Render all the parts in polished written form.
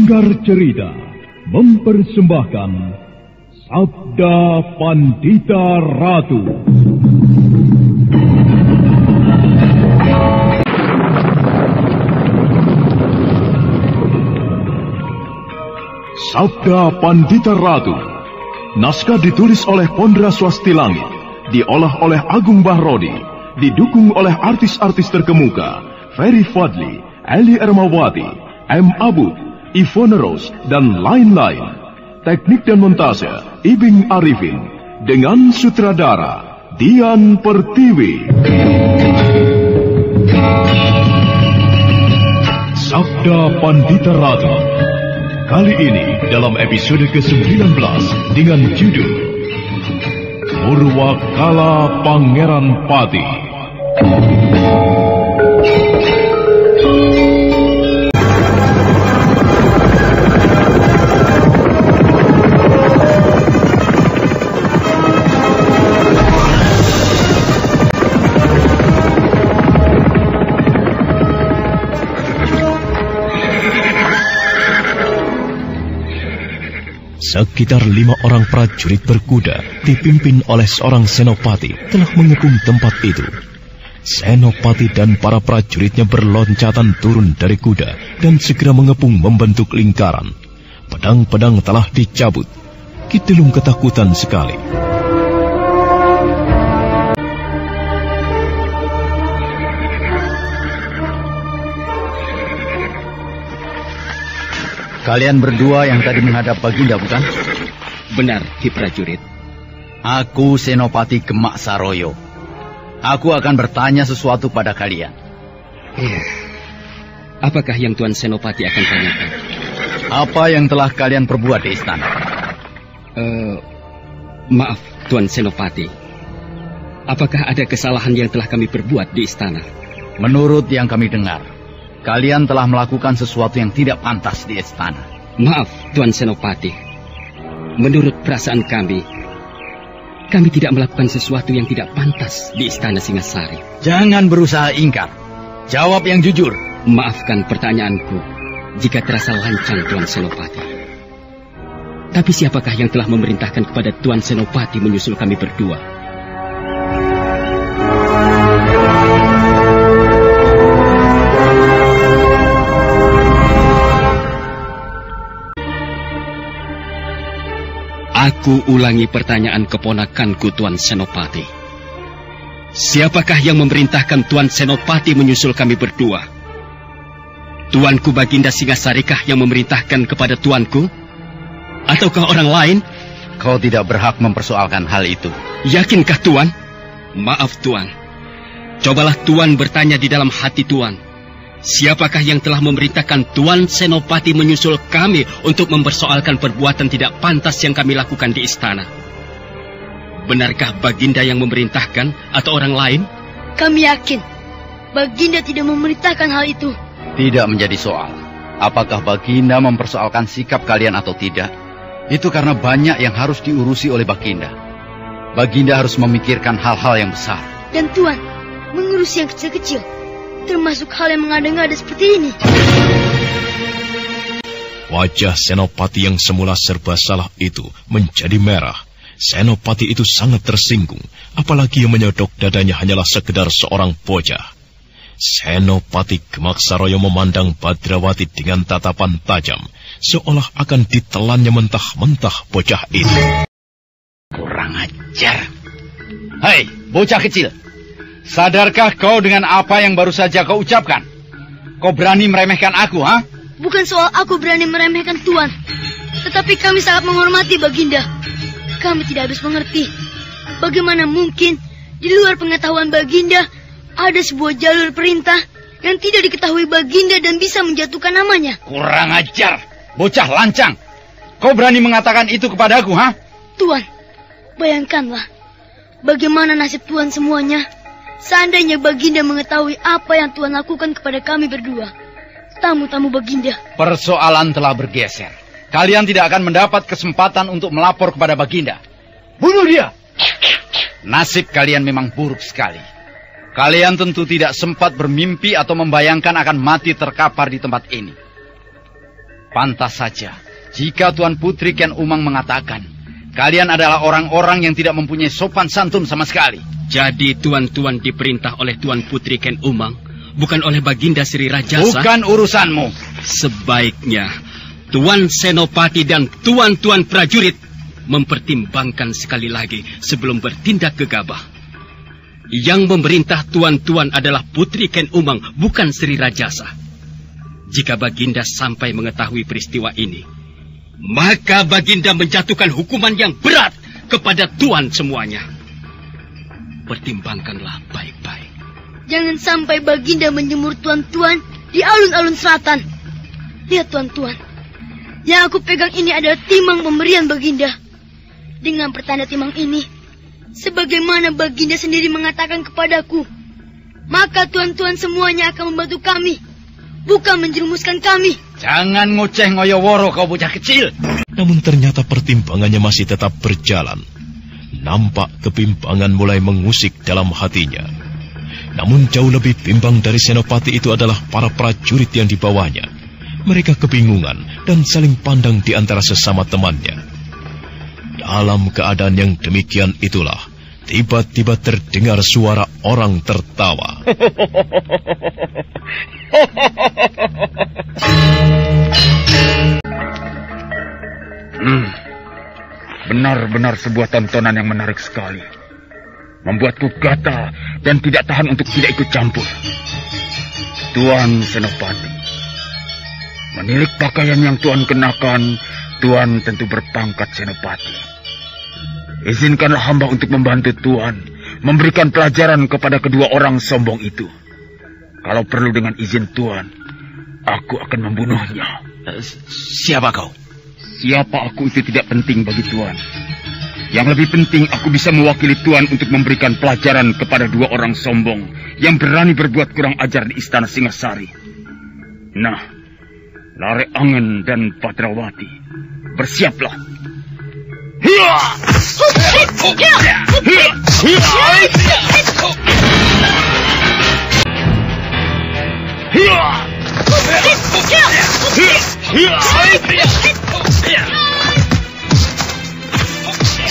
Sanggar Cerita mempersembahkan Sabda Pandita Ratu. Sabda Pandita Ratu. Naskah ditulis oleh Pondra Swasti Langit, diolah oleh Agung Bahrodi, didukung oleh artis-artis terkemuka Ferry Fadli, Eli Ermawati, M. Abud, Ivone Rose, dan lain-lain. Teknik dan montase Ibing Arifin, dengan sutradara Dian Pertiwi. Sabda Pandita Ratu. Kali ini dalam episode ke-19 dengan judul Purwakala Pangeran Pati. Sekitar 5 orang prajurit berkuda dipimpin oleh seorang senopati telah mengepung tempat itu. Senopati dan para prajuritnya berloncatan turun dari kuda dan segera mengepung membentuk lingkaran. Pedang-pedang telah dicabut. Ki Delung ketakutan sekali. Kalian berdua yang tadi menghadap Baginda, bukan? Benar, Ki Prajurit. Aku Senopati Gemak Saroyo. Aku akan bertanya sesuatu pada kalian. Apakah yang Tuan Senopati akan tanyakan? Apa yang telah kalian perbuat di istana? Maaf, Tuan Senopati. Apakah ada kesalahan yang telah kami perbuat di istana? Menurut yang kami dengar, kalian telah melakukan sesuatu yang tidak pantas di istana. Maaf, Tuan Senopati. Menurut perasaan kami tidak melakukan sesuatu yang tidak pantas di istana Singasari. Jangan berusaha ingkar. Jawab yang jujur. Maafkan pertanyaanku jika terasa lancang, Tuan Senopati. Tapi siapakah yang telah memerintahkan kepada Tuan Senopati menyusul kami berdua? Aku ulangi pertanyaan keponakanku, Tuan Senopati. Siapakah yang memerintahkan Tuan Senopati menyusul kami berdua? Tuanku Baginda Singasarikah yang memerintahkan kepada tuanku? Ataukah orang lain? Kau tidak berhak mempersoalkan hal itu. Yakinkah Tuan? Maaf, Tuan. Cobalah Tuan bertanya di dalam hati Tuan. Siapakah yang telah memerintahkan Tuan Senopati menyusul kami untuk mempersoalkan perbuatan tidak pantas yang kami lakukan di istana? Benarkah Baginda yang memerintahkan atau orang lain? Kami yakin Baginda tidak memerintahkan hal itu. Tidak menjadi soal apakah Baginda mempersoalkan sikap kalian atau tidak. Itu karena banyak yang harus diurusi oleh Baginda. Baginda harus memikirkan hal-hal yang besar. Dan Tuan mengurus yang kecil-kecil, termasuk hal yang mengada-ngada seperti ini. Wajah Senopati yang semula serba salah itu menjadi merah. Senopati itu sangat tersinggung, apalagi yang menyodok dadanya hanyalah sekedar seorang bocah. Senopati Gemak Saroyo memandang Badrawati dengan tatapan tajam, seolah akan ditelannya mentah-mentah bocah itu. Kurang ajar. Hei, bocah kecil. Sadarkah kau dengan apa yang baru saja kau ucapkan? Kau berani meremehkan aku, ha? Bukan soal aku berani meremehkan Tuan, tetapi kami sangat menghormati Baginda. Kami tidak harus mengerti bagaimana mungkin di luar pengetahuan Baginda ada sebuah jalur perintah yang tidak diketahui Baginda dan bisa menjatuhkan namanya. Kurang ajar, bocah lancang. Kau berani mengatakan itu kepadaku, ha? Tuan, bayangkanlah bagaimana nasib Tuan semuanya seandainya Baginda mengetahui apa yang Tuan lakukan kepada kami berdua, tamu-tamu Baginda. Persoalan telah bergeser. Kalian tidak akan mendapat kesempatan untuk melapor kepada Baginda. Bunuh dia! Nasib kalian memang buruk sekali. Kalian tentu tidak sempat bermimpi atau membayangkan akan mati terkapar di tempat ini. Pantas saja jika Tuan Putri Ken Umang mengatakan kalian adalah orang-orang yang tidak mempunyai sopan santun sama sekali. Jadi tuan-tuan diperintah oleh Tuan Putri Ken Umang, bukan oleh Baginda Sri Rajasa? Bukan urusanmu. Sebaiknya Tuan Senopati dan tuan-tuan prajurit mempertimbangkan sekali lagi sebelum bertindak gegabah. Yang memerintah tuan-tuan adalah Putri Ken Umang, bukan Sri Rajasa. Jika Baginda sampai mengetahui peristiwa ini, maka Baginda menjatuhkan hukuman yang berat kepada tuan semuanya. Pertimbangkanlah baik-baik. Jangan sampai Baginda menjemur tuan-tuan di alun-alun selatan. Lihat tuan-tuan, yang aku pegang ini adalah timang pemberian Baginda. Dengan pertanda timang ini, sebagaimana Baginda sendiri mengatakan kepadaku, maka tuan-tuan semuanya akan membantu kami, bukan menjerumuskan kami. Jangan ngoceh ngoyoworo kau bocah kecil. Namun ternyata pertimbangannya masih tetap berjalan. Nampak kebimbangan mulai mengusik dalam hatinya. Namun jauh lebih bimbang dari Senopati itu adalah para prajurit yang di bawahnya. Mereka kebingungan dan saling pandang di antara sesama temannya. Dalam keadaan yang demikian itulah, tiba-tiba terdengar suara orang tertawa. Benar-benar sebuah tontonan yang menarik sekali. Membuatku gatal dan tidak tahan untuk tidak ikut campur. Tuan Senopati, menilik pakaian yang Tuan kenakan, Tuan tentu berpangkat Senopati. Izinkanlah hamba untuk membantu Tuan memberikan pelajaran kepada kedua orang sombong itu. Kalau perlu dengan izin Tuan, aku akan membunuhnya. Siapa kau? Siapa aku itu tidak penting bagi Tuan. Yang lebih penting, aku bisa mewakili Tuan untuk memberikan pelajaran kepada dua orang sombong yang berani berbuat kurang ajar di Istana Singasari. Nah, Lare Angen dan Padrawati, bersiaplah.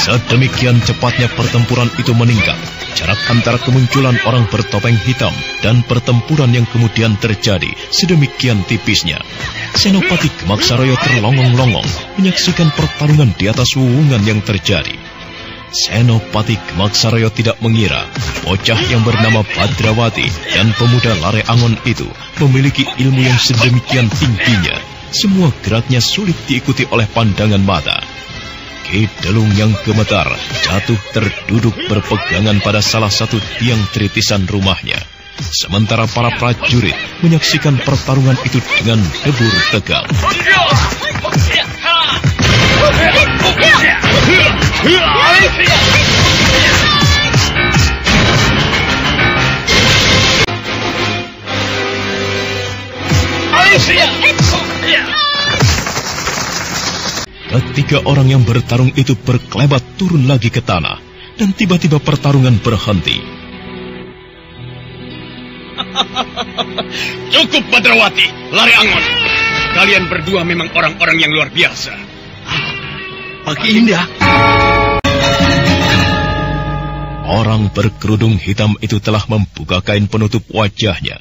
Sedemikian cepatnya pertempuran itu meningkat. Jarak antara kemunculan orang bertopeng hitam dan pertempuran yang kemudian terjadi sedemikian tipisnya. Senopati Gemaksaroyo terlongong-longong menyaksikan pertarungan di atas wuwungan yang terjadi. Senopati Gemaksaroyo tidak mengira bocah yang bernama Badrawati dan pemuda Lare Angon itu memiliki ilmu yang sedemikian tingginya. Semua geraknya sulit diikuti oleh pandangan mata. Ki Delung yang gemetar jatuh terduduk berpegangan pada salah satu tiang tritisan rumahnya. Sementara para prajurit menyaksikan pertarungan itu dengan debur tegang. Ketiga orang yang bertarung itu berkelebat turun lagi ke tanah, dan tiba-tiba pertarungan berhenti. Cukup Badrawati, Lare Angon. Kalian berdua memang orang-orang yang luar biasa. Baginda. Orang berkerudung hitam itu telah membuka kain penutup wajahnya.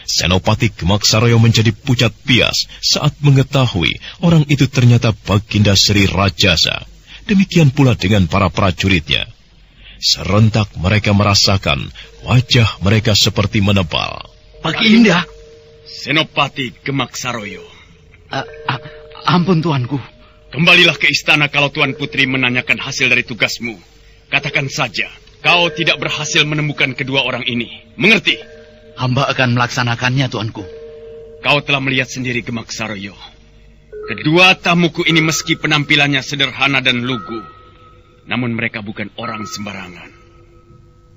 Senopati Gemaksaroyo menjadi pucat pias saat mengetahui orang itu ternyata Baginda Sri Rajasa. Demikian pula dengan para prajuritnya. Serentak mereka merasakan wajah mereka seperti menebal. Baginda. Senopati Gemaksaroyo. Ampun tuanku. Kembalilah ke istana kalau Tuan Putri menanyakan hasil dari tugasmu. Katakan saja, kau tidak berhasil menemukan kedua orang ini. Mengerti? Hamba akan melaksanakannya, tuanku. Kau telah melihat sendiri Gemaksaroyo. Kedua tamuku ini meski penampilannya sederhana dan lugu, namun mereka bukan orang sembarangan.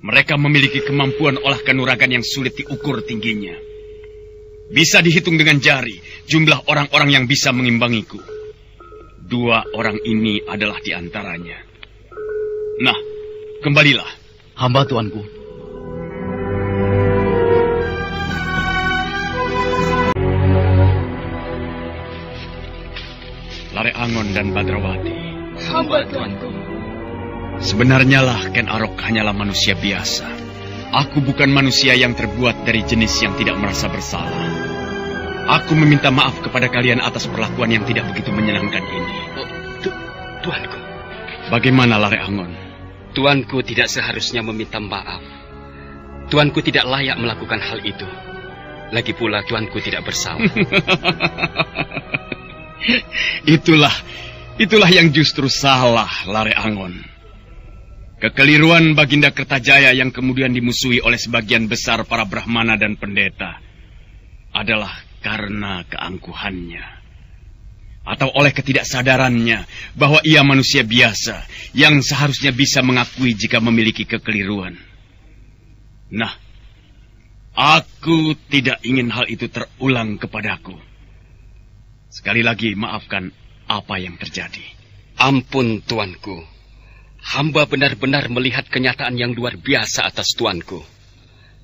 Mereka memiliki kemampuan olah kanuragan yang sulit diukur tingginya. Bisa dihitung dengan jari jumlah orang-orang yang bisa mengimbangiku. Dua orang ini adalah di antaranya. Nah, kembalilah. Hamba, tuanku. Angon dan Badrawati. Hamba tuanku. Sebenarnya lah Ken Arok hanyalah manusia biasa. Aku bukan manusia yang terbuat dari jenis yang tidak merasa bersalah. Aku meminta maaf kepada kalian atas perlakuan yang tidak begitu menyenangkan ini. Tuanku. Bagaimana Lare Angon? Tuanku tidak seharusnya meminta maaf. Tuanku tidak layak melakukan hal itu. Lagi pula tuanku tidak bersalah. Itulah yang justru salah, Lare Angon. Kekeliruan Baginda Kertajaya yang kemudian dimusuhi oleh sebagian besar para Brahmana dan pendeta adalah karena keangkuhannya. Atau oleh ketidaksadarannya bahwa ia manusia biasa yang seharusnya bisa mengakui jika memiliki kekeliruan. Nah, aku tidak ingin hal itu terulang kepadaku. Sekali lagi, maafkan apa yang terjadi. Ampun, tuanku. Hamba benar-benar melihat kenyataan yang luar biasa atas tuanku.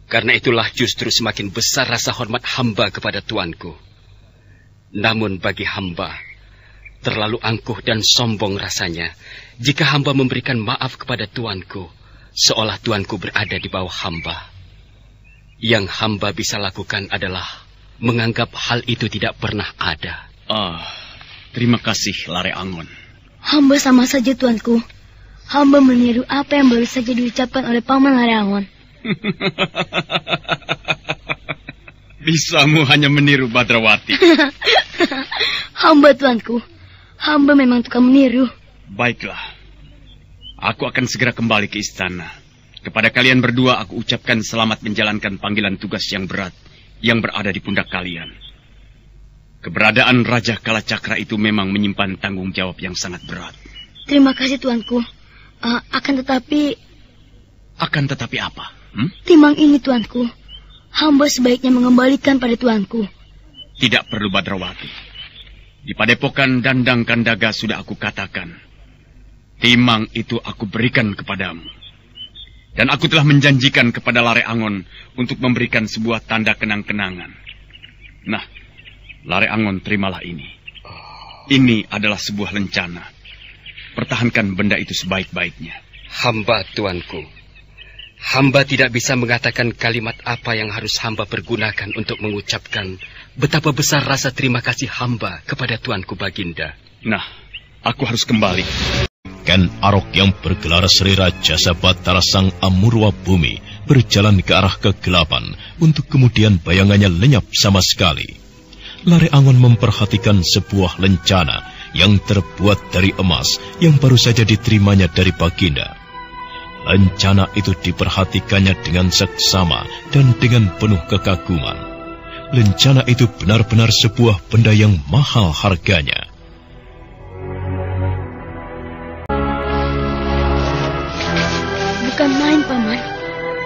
Karena itulah justru semakin besar rasa hormat hamba kepada tuanku. Namun bagi hamba, terlalu angkuh dan sombong rasanya jika hamba memberikan maaf kepada tuanku, seolah tuanku berada di bawah hamba. Yang hamba bisa lakukan adalah menganggap hal itu tidak pernah ada. Terima kasih, Lare Angon. Hamba sama saja, tuanku. Hamba meniru apa yang baru saja diucapkan oleh Paman Lare Angon. Bisamu hanya meniru Badrawati. Hamba, tuanku. Hamba memang tukang meniru. Baiklah. Aku akan segera kembali ke istana. Kepada kalian berdua aku ucapkan selamat menjalankan panggilan tugas yang berat yang berada di pundak kalian. Keberadaan Raja Kalacakra itu memang menyimpan tanggung jawab yang sangat berat. Terima kasih, tuanku. Akan tetapi apa? Timang ini, tuanku. Hamba sebaiknya mengembalikan pada tuanku. Tidak perlu, Badrawati. Di Padepokan Dandang Kandaga sudah aku katakan. Timang itu aku berikan kepadamu. Dan aku telah menjanjikan kepada Lare Angon untuk memberikan sebuah tanda kenang-kenangan. Nah, Lare Angon, terimalah ini. Ini adalah sebuah lencana. Pertahankan benda itu sebaik-baiknya. Hamba, tuanku. Hamba tidak bisa mengatakan kalimat apa yang harus hamba pergunakan untuk mengucapkan betapa besar rasa terima kasih hamba kepada tuanku Baginda. Nah, aku harus kembali. Ken Arok yang bergelar Sri Raja Sabatara Sang Amurwa Bumi berjalan ke arah kegelapan untuk kemudian bayangannya lenyap sama sekali. Lare Angon memperhatikan sebuah lencana yang terbuat dari emas yang baru saja diterimanya dari Baginda. Lencana itu diperhatikannya dengan seksama dan dengan penuh kekaguman. Lencana itu benar-benar sebuah benda yang mahal harganya. Bukan main, Paman.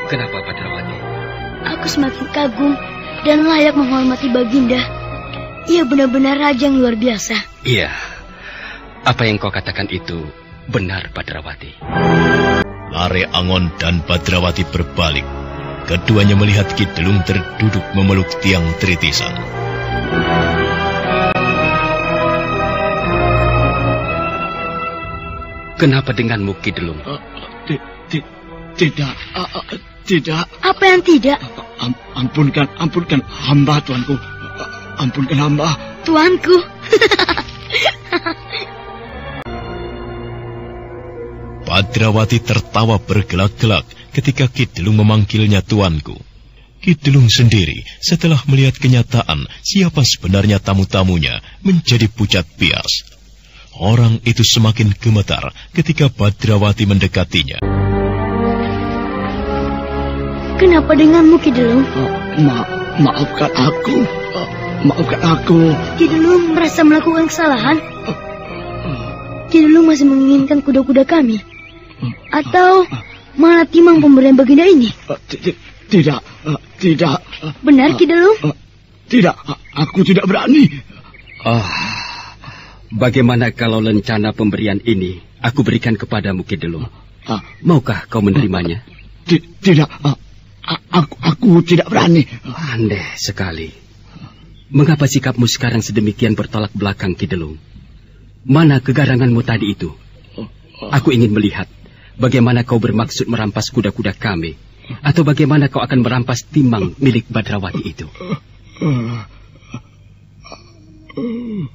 Kenapa, Badrawati? Aku semakin kagum dan layak menghormati Baginda. Ia benar-benar raja yang luar biasa. Iya. Apa yang kau katakan itu benar, Badrawati. Lare Angon dan Badrawati berbalik. Keduanya melihat Ki Delung terduduk memeluk tiang tritisan. Kenapa denganmu, Ki Delung? Tidak. Apa yang tidak? Ampunkan hamba, tuanku. Ampunkan hamba. Tuanku. Badrawati tertawa bergelak-gelak ketika Ki Delung memanggilnya tuanku. Ki Delung sendiri setelah melihat kenyataan siapa sebenarnya tamu-tamunya menjadi pucat pias. Orang itu semakin gemetar ketika Badrawati mendekatinya. Kenapa denganmu, Ki Delung? Maafkan aku. Ki Delung merasa melakukan kesalahan? Ki Delung masih menginginkan kuda-kuda kami? Atau malah timang pemberian Baginda ini? Tidak. Benar, Ki Delung? Tidak, aku tidak berani. Bagaimana kalau lencana pemberian ini aku berikan kepadamu, Ki Delung? Maukah kau menerimanya? Tidak, aku tidak berani. Aneh sekali. Mengapa sikapmu sekarang sedemikian bertolak belakang, Ki Delung? Mana kegaranganmu tadi itu? Aku ingin melihat bagaimana kau bermaksud merampas kuda-kuda kami, atau bagaimana kau akan merampas timang milik Badrawati itu.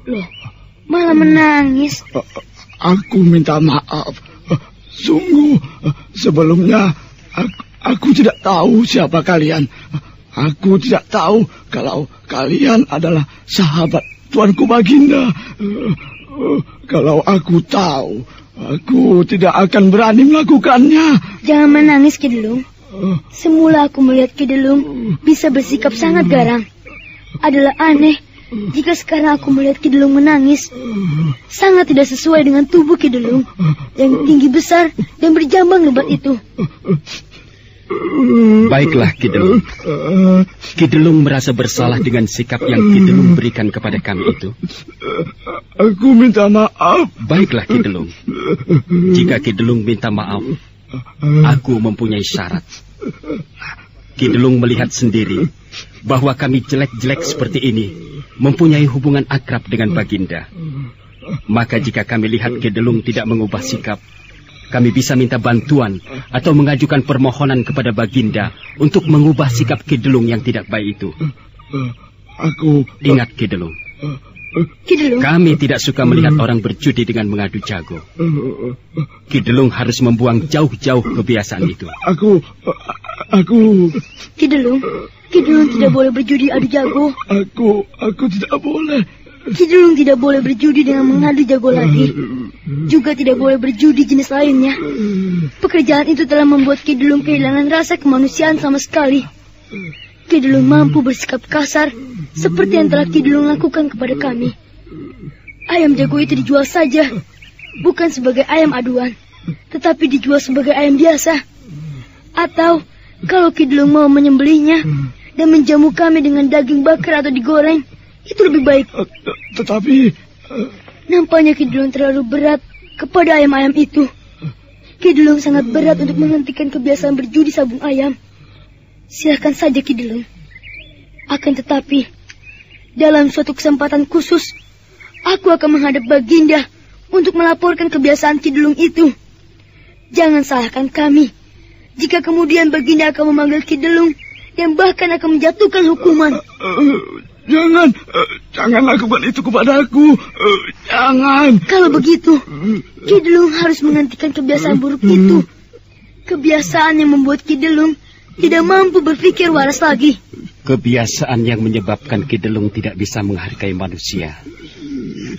Loh, malah menangis. Aku minta maaf. Sungguh, sebelumnya aku tidak tahu siapa kalian. Aku tidak tahu kalau kalian adalah sahabat Tuanku Baginda. Kalau aku tahu, aku tidak akan berani melakukannya. Jangan menangis, Ki Delung. Semula aku melihat Ki Delung bisa bersikap sangat garang. Adalah aneh jika sekarang aku melihat Ki Delung menangis. Sangat tidak sesuai dengan tubuh Ki Delung yang tinggi besar dan berjambang lebat itu. Baiklah, Ki Delung. Ki Delung merasa bersalah dengan sikap yang Ki Delung berikan kepada kami itu. Aku minta maaf. Baiklah, Ki Delung. Jika Ki Delung minta maaf, aku mempunyai syarat. Ki Delung melihat sendiri bahwa kami jelek-jelek seperti ini mempunyai hubungan akrab dengan Baginda. Maka jika kami lihat Ki Delung tidak mengubah sikap, kami bisa minta bantuan atau mengajukan permohonan kepada Baginda untuk mengubah sikap Ki Delung yang tidak baik itu. Ingat, Ki Delung. Ki Delung, kami tidak suka melihat orang berjudi dengan mengadu jago. Ki Delung harus membuang jauh-jauh kebiasaan itu. Ki Delung tidak boleh berjudi adu jago. Aku tidak boleh. Ki Delung tidak boleh berjudi dengan mengadu jago lagi. Juga tidak boleh berjudi jenis lainnya. Pekerjaan itu telah membuat Ki Delung kehilangan rasa kemanusiaan sama sekali. Ki Delung mampu bersikap kasar seperti yang telah Ki Delung lakukan kepada kami. Ayam jago itu dijual saja, bukan sebagai ayam aduan, tetapi dijual sebagai ayam biasa. Atau kalau Ki Delung mau menyembelihnya dan menjamu kami dengan daging bakar atau digoreng, itu lebih baik. Tetapi nampaknya Ki Delung terlalu berat kepada ayam-ayam itu. Ki Delung sangat berat untuk menghentikan kebiasaan berjudi sabung ayam. Silakan saja Ki Delung. Akan tetapi, dalam suatu kesempatan khusus, aku akan menghadap Baginda untuk melaporkan kebiasaan Ki Delung itu. Jangan salahkan kami jika kemudian Baginda akan memanggil Ki Delung dan bahkan akan menjatuhkan hukuman. Jangan lakukan itu kepadaku. Jangan. Kalau begitu, Ki Delung harus menghentikan kebiasaan buruk itu. Kebiasaan yang membuat Ki Delung tidak mampu berpikir waras lagi. Kebiasaan yang menyebabkan Ki Delung tidak bisa menghargai manusia.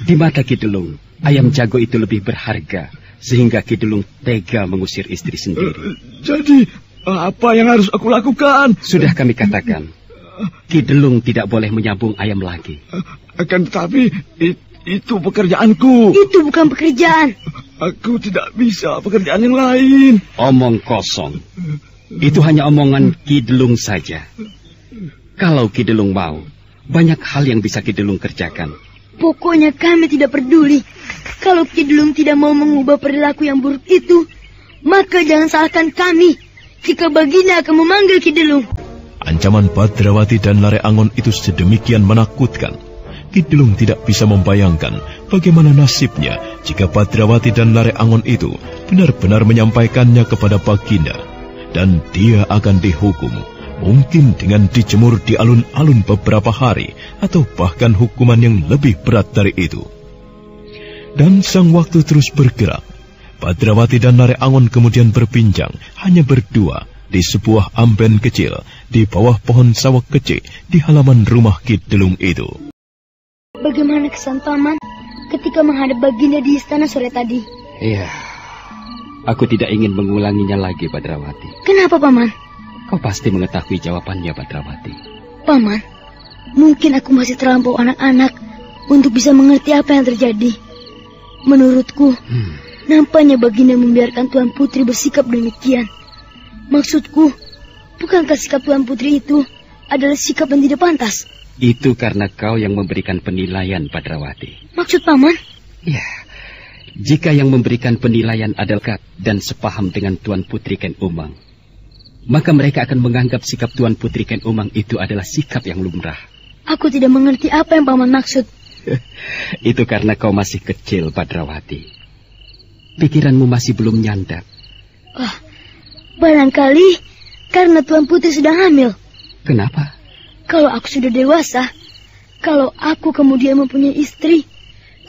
Di mata Ki Delung, ayam jago itu lebih berharga, sehingga Ki Delung tega mengusir istri sendiri. Jadi, apa yang harus aku lakukan? Sudah kami katakan, Ki Delung tidak boleh menyambung ayam lagi. Akan tetapi, itu pekerjaanku. Itu bukan pekerjaan. Aku tidak bisa pekerjaan yang lain. Omong kosong. Itu hanya omongan Ki Delung saja. Kalau Ki Delung mau, banyak hal yang bisa Ki Delung kerjakan. Pokoknya kami tidak peduli. Kalau Ki Delung tidak mau mengubah perilaku yang buruk itu, maka jangan salahkan kami jika Baginda akan memanggil Ki Delung. Ancaman Badrawati dan Lare Angon itu sedemikian menakutkan. Ki Delung tidak bisa membayangkan bagaimana nasibnya jika Badrawati dan Lare Angon itu benar-benar menyampaikannya kepada Baginda. Dan dia akan dihukum, mungkin dengan dijemur di alun-alun beberapa hari, atau bahkan hukuman yang lebih berat dari itu. Dan sang waktu terus bergerak. Badrawati dan Lare Angon kemudian berbincang, hanya berdua, di sebuah amben kecil, di bawah pohon sawak kecil, di halaman rumah Ki Delung itu. Bagaimana kesan Paman ketika menghadap Baginda di istana sore tadi? Iya, aku tidak ingin mengulanginya lagi, Badrawati. Kenapa, Paman? Kau pasti mengetahui jawabannya, Badrawati. Paman, mungkin aku masih terlampau anak-anak untuk bisa mengerti apa yang terjadi. Menurutku, nampaknya Baginda membiarkan Tuan Putri bersikap demikian. Maksudku, bukankah sikap Tuan Putri itu adalah sikap yang tidak pantas? Itu karena kau yang memberikan penilaian, Badrawati. Maksud Paman? Ya, jika yang memberikan penilaian adalah dan sepaham dengan Tuan Putri Ken Umang, maka mereka akan menganggap sikap Tuan Putri Ken Umang itu adalah sikap yang lumrah. Aku tidak mengerti apa yang Paman maksud. Itu karena kau masih kecil, Badrawati. Pikiranmu masih belum nyandar. Barangkali karena Tuan Putri sedang hamil. Kenapa? Kalau aku sudah dewasa, kalau aku kemudian mempunyai istri,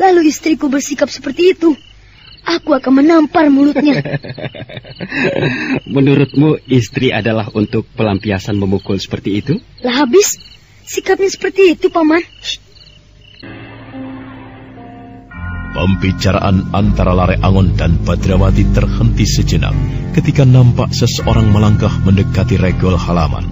lalu istriku bersikap seperti itu, aku akan menampar mulutnya. Menurutmu istri adalah untuk pelampiasan memukul seperti itu? Lah habis, sikapnya seperti itu, Paman. Pembicaraan antara Lare Angon dan Badrawati terhenti sejenak ketika nampak seseorang melangkah mendekati regol halaman.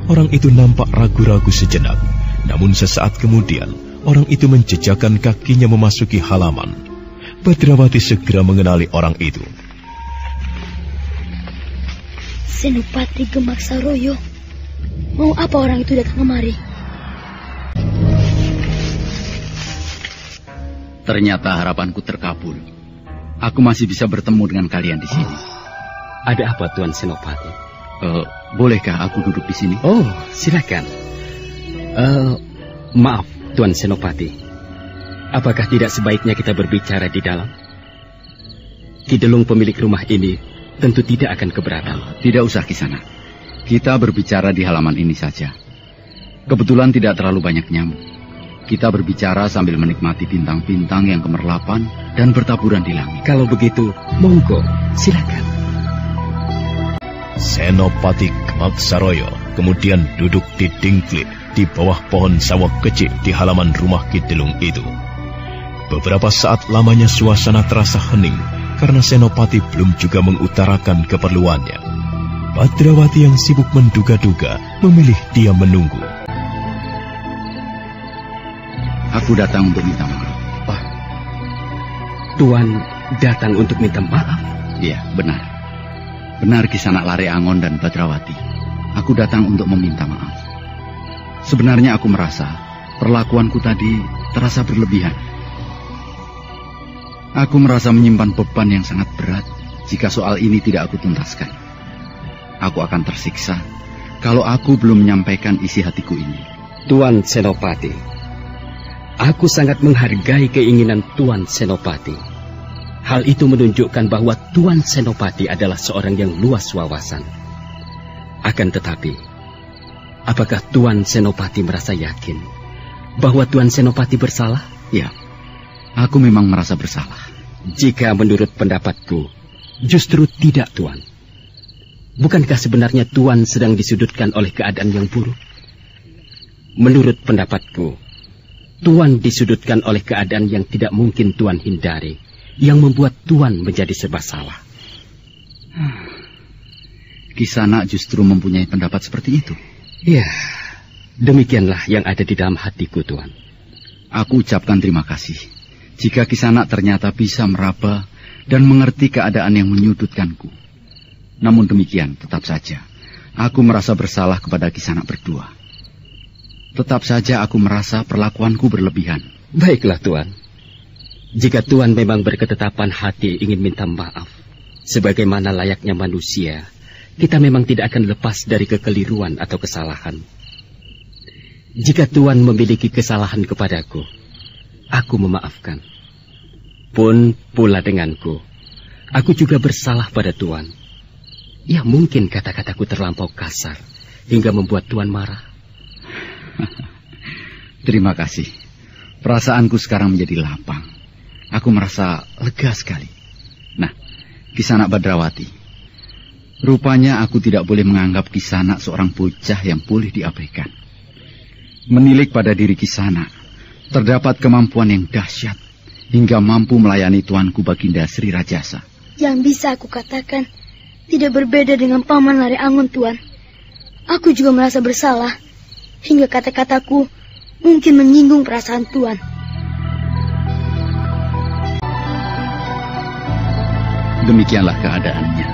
Orang itu nampak ragu-ragu sejenak, namun sesaat kemudian orang itu menjejakkan kakinya memasuki halaman. Badrawati segera mengenali orang itu. Senopati Gemak Saroyo. Mau apa orang itu datang kemari? Ternyata harapanku terkabul. Aku masih bisa bertemu dengan kalian di sini. Ada apa, Tuan Senopati? Bolehkah aku duduk di sini? Oh, silakan. Maaf, Tuan Senopati. Apakah tidak sebaiknya kita berbicara di dalam? Kidelung pemilik rumah ini tentu tidak akan keberatan. Tidak usah, Kisana. Kita berbicara di halaman ini saja. Kebetulan tidak terlalu banyak nyamuk. Kita berbicara sambil menikmati bintang-bintang yang kemerlapan dan bertaburan di langit. Kalau begitu, monggo, silakan. Senopati Gemak Saroyo kemudian duduk di dingklik di bawah pohon sawak kecil di halaman rumah Kidelung itu. Beberapa saat lamanya suasana terasa hening karena Senopati belum juga mengutarakan keperluannya. Badrawati yang sibuk menduga-duga memilih diam menunggu. Aku datang untuk minta maaf. Tuan datang untuk minta maaf? Iya, benar. Benar, Kisana Lare Angon dan Badrawati. Aku datang untuk meminta maaf. Sebenarnya aku merasa perlakuanku tadi terasa berlebihan. Aku merasa menyimpan beban yang sangat berat jika soal ini tidak aku tuntaskan. Aku akan tersiksa kalau aku belum menyampaikan isi hatiku ini. Tuan Senopati, aku sangat menghargai keinginan Tuan Senopati. Hal itu menunjukkan bahwa Tuan Senopati adalah seorang yang luas wawasan. Akan tetapi, apakah Tuan Senopati merasa yakin bahwa Tuan Senopati bersalah? Ya, aku memang merasa bersalah. Jika menurut pendapatku, justru tidak, Tuan. Bukankah sebenarnya Tuan sedang disudutkan oleh keadaan yang buruk? Menurut pendapatku, Tuan disudutkan oleh keadaan yang tidak mungkin Tuan hindari, yang membuat Tuan menjadi serba salah. Kisana justru mempunyai pendapat seperti itu. Ya, demikianlah yang ada di dalam hatiku, Tuan. Aku ucapkan terima kasih jika Kisana ternyata bisa meraba dan mengerti keadaan yang menyudutkanku. Namun demikian, tetap saja aku merasa bersalah kepada Kisana berdua. Tetap saja aku merasa perlakuanku berlebihan. Baiklah, Tuan. Jika Tuan memang berketetapan hati ingin minta maaf, sebagaimana layaknya manusia, kita memang tidak akan lepas dari kekeliruan atau kesalahan. Jika Tuan memiliki kesalahan kepadaku, aku memaafkan. Pun pula denganku, aku juga bersalah pada Tuan. Ya, mungkin kata-kataku terlampau kasar hingga membuat Tuan marah. Terima kasih. Perasaanku sekarang menjadi lapang. Aku merasa lega sekali. Nah, Kisana Badrawati, rupanya aku tidak boleh menganggap Kisana seorang bocah yang boleh diabaikan. Menilik pada diri Kisana, terdapat kemampuan yang dahsyat hingga mampu melayani tuanku Baginda Sri Rajasa. Yang bisa aku katakan tidak berbeda dengan Paman Lare Angon, Tuan. Aku juga merasa bersalah hingga kata-kataku mungkin menyinggung perasaan Tuan. Demikianlah keadaannya.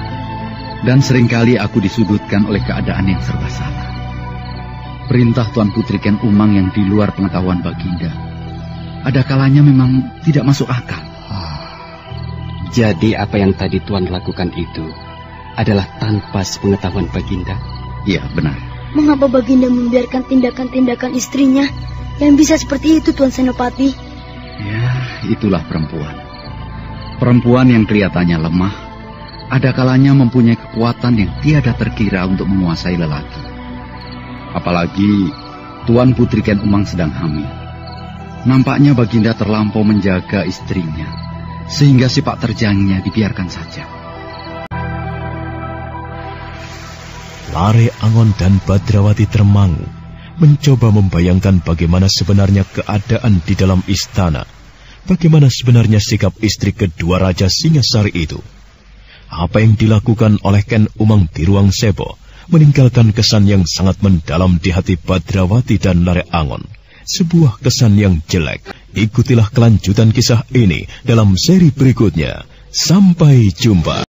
Dan seringkali aku disudutkan oleh keadaan yang serba salah. Perintah Tuan Putri Ken Umang yang di luar pengetahuan Baginda, ada kalanya memang tidak masuk akal. Jadi apa yang tadi Tuan lakukan itu adalah tanpa sepengetahuan Baginda? Ya, benar. Mengapa Baginda membiarkan tindakan-tindakan istrinya yang bisa seperti itu, Tuan Senopati? Ya, itulah perempuan. Perempuan yang kelihatannya lemah, ada kalanya mempunyai kekuatan yang tiada terkira untuk menguasai lelaki. Apalagi Tuan Putri Ken Umang sedang hamil. Nampaknya Baginda terlampau menjaga istrinya, sehingga sepak terjangnya dibiarkan saja. Lare Angon dan Badrawati termangu, mencoba membayangkan bagaimana sebenarnya keadaan di dalam istana, bagaimana sebenarnya sikap istri kedua Raja Singasari itu. Apa yang dilakukan oleh Ken Umang di ruang Sebo meninggalkan kesan yang sangat mendalam di hati Badrawati dan Lare Angon. Sebuah kesan yang jelek. Ikutilah kelanjutan kisah ini dalam seri berikutnya. Sampai jumpa.